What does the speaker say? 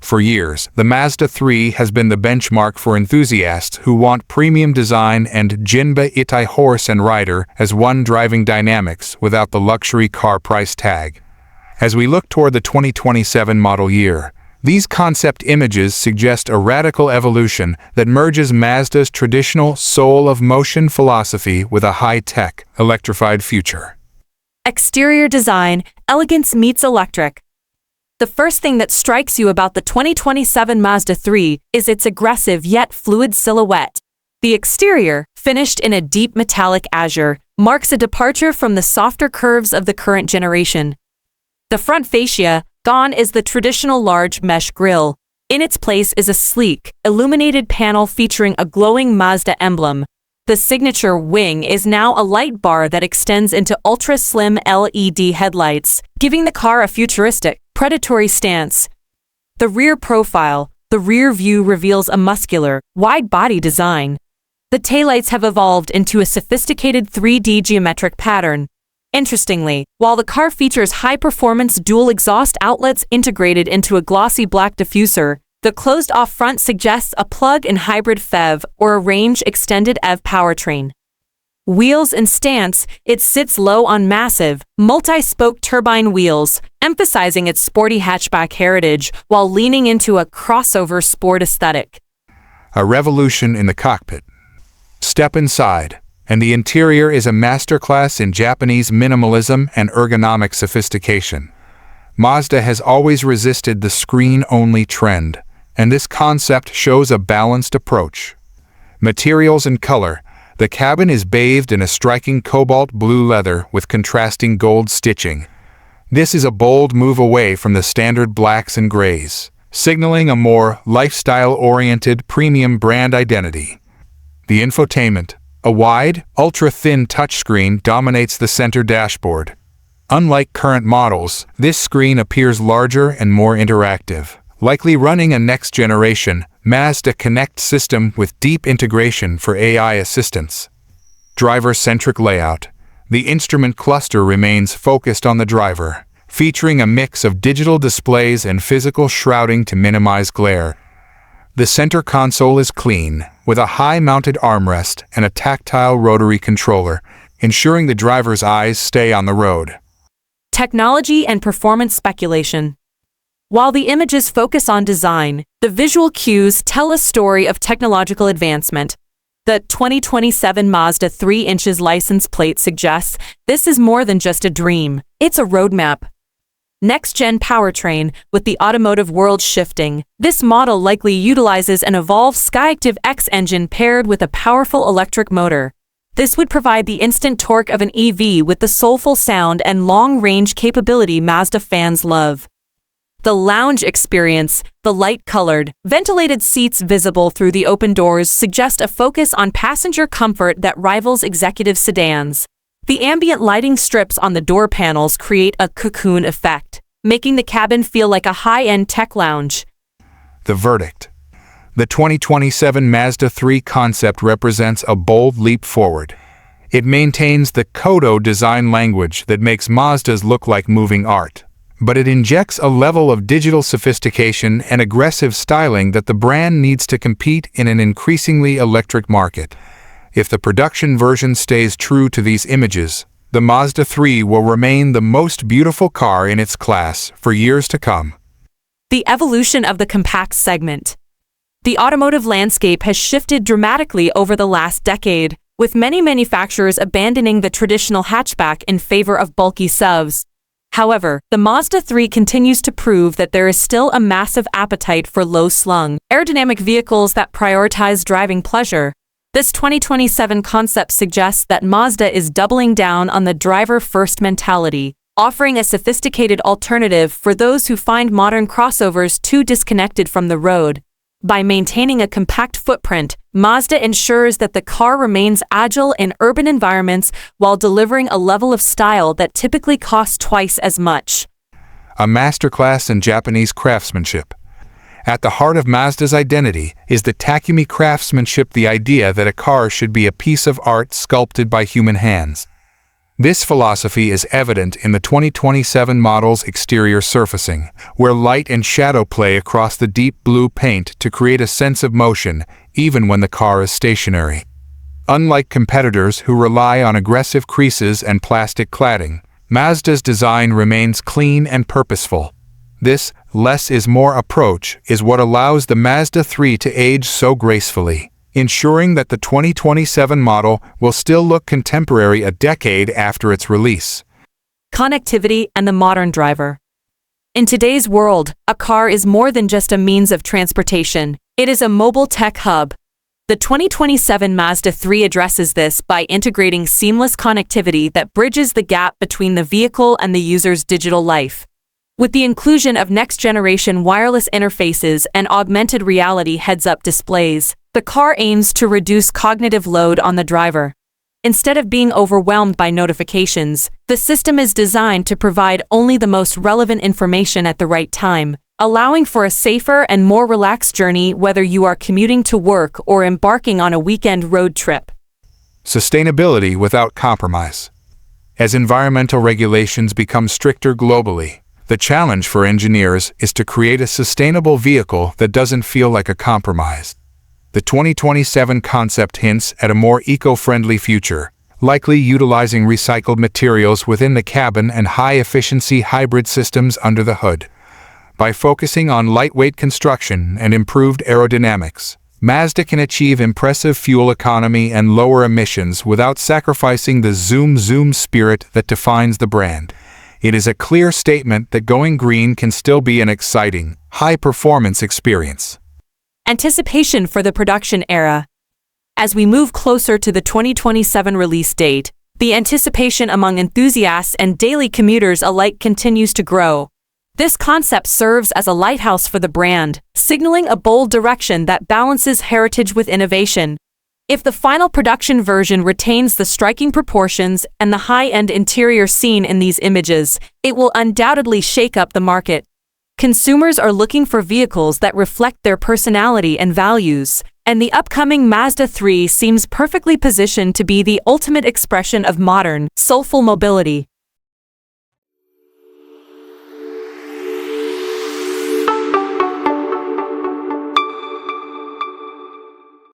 For years, the Mazda 3 has been the benchmark for enthusiasts who want premium design and Jinba Ittai horse and rider as one driving dynamics without the luxury car price tag. As we look toward the 2027 model year, these concept images suggest a radical evolution that merges Mazda's traditional soul of motion philosophy with a high-tech, electrified future. Exterior design, elegance meets electric. The first thing that strikes you about the 2027 Mazda 3 is its aggressive yet fluid silhouette. The exterior, finished in a deep metallic azure, marks a departure from the softer curves of the current generation. The front fascia, gone is the traditional large mesh grille. In its place is a sleek, illuminated panel featuring a glowing Mazda emblem. The signature wing is now a light bar that extends into ultra-slim LED headlights, giving the car a futuristic, predatory stance. The rear profile, the rear view reveals a muscular, wide-body design. The taillights have evolved into a sophisticated 3D geometric pattern. Interestingly, while the car features high-performance dual exhaust outlets integrated into a glossy black diffuser, the closed-off front suggests a plug-in hybrid PHEV or a range-extended EV powertrain. Wheels and stance, it sits low on massive, multi-spoke turbine wheels, emphasizing its sporty hatchback heritage while leaning into a crossover sport aesthetic. A revolution in the cockpit. Step inside, and the interior is a masterclass in Japanese minimalism and ergonomic sophistication. Mazda has always resisted the screen-only trend, and this concept shows a balanced approach. Materials and color. The cabin is bathed in a striking cobalt blue leather with contrasting gold stitching. This is a bold move away from the standard blacks and grays, signaling a more lifestyle-oriented premium brand identity. The infotainment. A wide, ultra-thin touchscreen dominates the center dashboard. Unlike current models, this screen appears larger and more interactive, likely running a next-generation Mazda Connect system with deep integration for AI assistance. Driver-centric layout. The instrument cluster remains focused on the driver, featuring a mix of digital displays and physical shrouding to minimize glare. The center console is clean, with a high-mounted armrest and a tactile rotary controller, ensuring the driver's eyes stay on the road. Technology and performance speculation. While the images focus on design, the visual cues tell a story of technological advancement. The 2027 Mazda 3 inches license plate suggests this is more than just a dream, it's a roadmap. Next-gen powertrain, with the automotive world shifting, this model likely utilizes an evolved Skyactiv-X engine paired with a powerful electric motor. This would provide the instant torque of an EV with the soulful sound and long-range capability Mazda fans love. The lounge experience, the light-colored, ventilated seats visible through the open doors suggest a focus on passenger comfort that rivals executive sedans. The ambient lighting strips on the door panels create a cocoon effect, making the cabin feel like a high-end tech lounge. The verdict. The 2027 Mazda 3 concept represents a bold leap forward. It maintains the Kodo design language that makes Mazdas look like moving art, but it injects a level of digital sophistication and aggressive styling that the brand needs to compete in an increasingly electric market. If the production version stays true to these images, the Mazda 3 will remain the most beautiful car in its class for years to come. The evolution of the compact segment. The automotive landscape has shifted dramatically over the last decade, with many manufacturers abandoning the traditional hatchback in favor of bulky SUVs. However, the Mazda 3 continues to prove that there is still a massive appetite for low-slung, aerodynamic vehicles that prioritize driving pleasure. This 2027 concept suggests that Mazda is doubling down on the driver-first mentality, offering a sophisticated alternative for those who find modern crossovers too disconnected from the road. By maintaining a compact footprint, Mazda ensures that the car remains agile in urban environments while delivering a level of style that typically costs twice as much. A masterclass in Japanese craftsmanship. At the heart of Mazda's identity is the Takumi craftsmanship, the idea that a car should be a piece of art sculpted by human hands. This philosophy is evident in the 2027 model's exterior surfacing, where light and shadow play across the deep blue paint to create a sense of motion, even when the car is stationary. Unlike competitors who rely on aggressive creases and plastic cladding, Mazda's design remains clean and purposeful. This less is more approach is what allows the Mazda 3 to age so gracefully, ensuring that the 2027 model will still look contemporary a decade after its release. Connectivity and the modern driver. In today's world, a car is more than just a means of transportation. It is a mobile tech hub. The 2027 Mazda 3 addresses this by integrating seamless connectivity that bridges the gap between the vehicle and the user's digital life. With the inclusion of next-generation wireless interfaces and augmented reality heads-up displays, the car aims to reduce cognitive load on the driver. Instead of being overwhelmed by notifications, the system is designed to provide only the most relevant information at the right time, allowing for a safer and more relaxed journey whether you are commuting to work or embarking on a weekend road trip. Sustainability without compromise. As environmental regulations become stricter globally, the challenge for engineers is to create a sustainable vehicle that doesn't feel like a compromise. The 2027 concept hints at a more eco-friendly future, likely utilizing recycled materials within the cabin and high-efficiency hybrid systems under the hood. By focusing on lightweight construction and improved aerodynamics, Mazda can achieve impressive fuel economy and lower emissions without sacrificing the zoom spirit that defines the brand. It is a clear statement that going green can still be an exciting, high-performance experience. Anticipation for the production era. As we move closer to the 2027 release date, the anticipation among enthusiasts and daily commuters alike continues to grow. This concept serves as a lighthouse for the brand, signaling a bold direction that balances heritage with innovation. If the final production version retains the striking proportions and the high-end interior seen in these images, it will undoubtedly shake up the market. Consumers are looking for vehicles that reflect their personality and values, and the upcoming Mazda 3 seems perfectly positioned to be the ultimate expression of modern, soulful mobility.